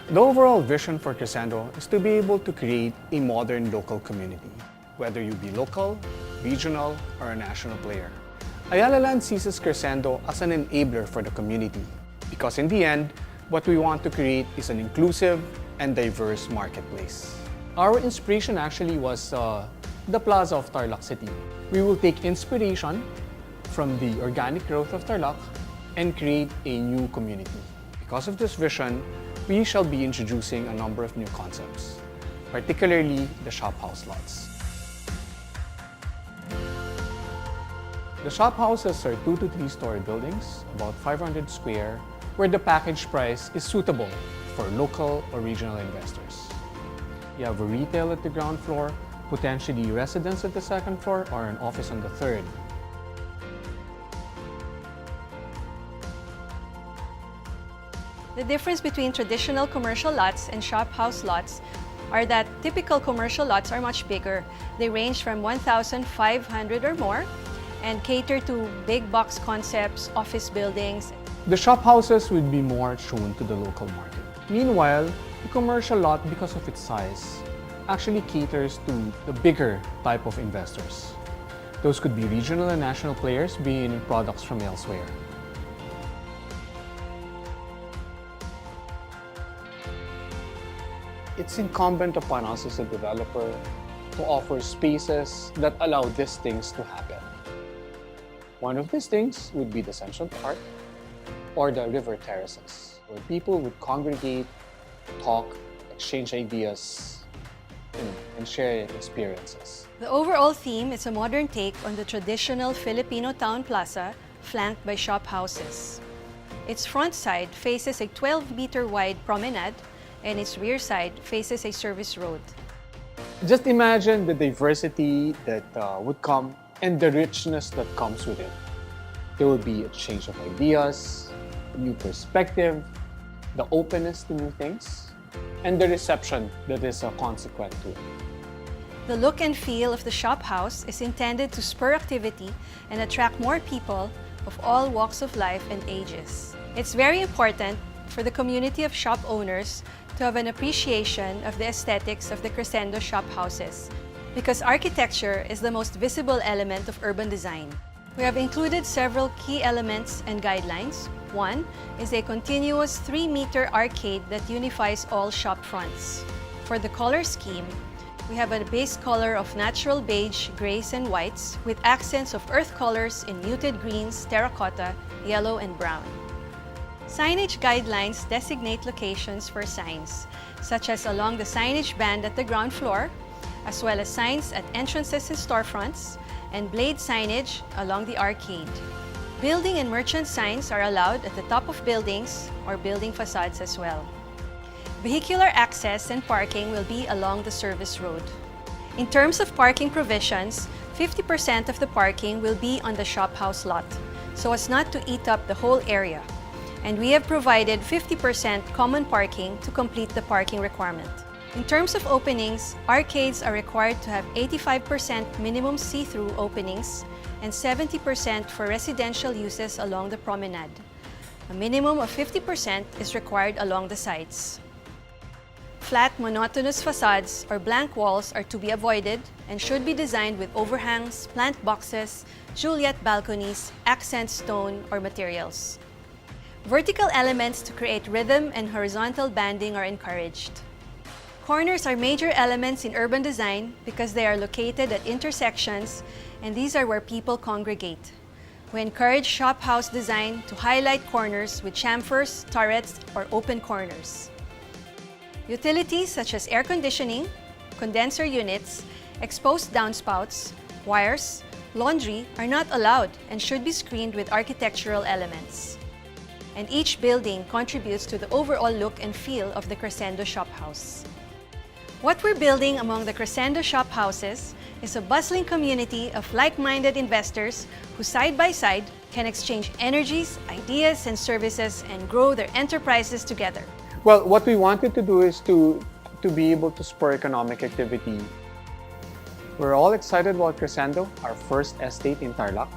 The overall vision for Cresendo is to be able to create a modern local community, whether you be local, regional, or a national player. Ayala Land sees Cresendo as an enabler for the community because in the end, what we want to create is an inclusive and diverse marketplace. Our inspiration actually was the plaza of Tarlac City. We will take inspiration from the organic growth of Tarlac and create a new community. Because of this vision, we shall be introducing a number of new concepts, particularly the shophouse lots. The shophouses are 2 to 3 story buildings, about 500 square, where the package price is suitable for local or regional investors. You have a retail at the ground floor, potentially residence at the second floor, or an office on the third. The difference between traditional commercial lots and shophouse lots are that typical commercial lots are much bigger. They range from 1,500 or more and cater to big box concepts, office buildings. The shophouses would be more tuned to the local market. Meanwhile, the commercial lot, because of its size, actually caters to the bigger type of investors. Those could be regional and national players bringing in products from elsewhere. It's incumbent upon us as a developer to offer spaces that allow these things to happen. One of these things would be the Central Park or the river terraces, where people would congregate, talk, exchange ideas, and share experiences. The overall theme is a modern take on the traditional Filipino town plaza flanked by shophouses. Its front side faces a 12-meter wide promenade and its rear side faces a service road. Just imagine the diversity that would come and the richness that comes with it. There will be a exchange of ideas, a new perspective, the openness to new things, and the reception that is consequent to it. The look and feel of the shophouse is intended to spur activity and attract more people of all walks of life and ages. It's very important for the community of shop owners to have an appreciation of the aesthetics of the Cresendo shophouses because architecture is the most visible element of urban design. We have included several key elements and guidelines. One is a continuous 3-meter arcade that unifies all shop fronts. For the color scheme, we have a base color of natural beige, grays, and whites with accents of earth colors in muted greens, terracotta, yellow, and brown. Signage guidelines designate locations for signs, such as along the signage band at the ground floor, as well as signs at entrances and storefronts, and blade signage along the arcade. Building and merchant signs are allowed at the top of buildings or building facades as well. Vehicular access and parking will be along the service road. In terms of parking provisions, 50% of the parking will be on the shophouse lot, so as not to eat up the whole area. And we have provided 50% common parking to complete the parking requirement. In terms of openings, arcades are required to have 85% minimum see-through openings and 70% for residential uses along the promenade. A minimum of 50% is required along the sides. Flat, monotonous facades or blank walls are to be avoided and should be designed with overhangs, plant boxes, Juliet balconies, accent stone, or materials. Vertical elements to create rhythm and horizontal banding are encouraged. Corners are major elements in urban design because they are located at intersections and these are where people congregate. We encourage shophouse design to highlight corners with chamfers, turrets, or open corners. Utilities such as air conditioning, condenser units, exposed downspouts, wires, laundry are not allowed and should be screened with architectural elements. And each building contributes to the overall look and feel of the Cresendo shophouse. What we're building among the Cresendo shophouses is a bustling community of like-minded investors who side by side can exchange energies, ideas, and services and grow their enterprises together. Well, what we wanted to do is to be able to spur economic activity We're all excited about Cresendo, our first estate in Tarlac.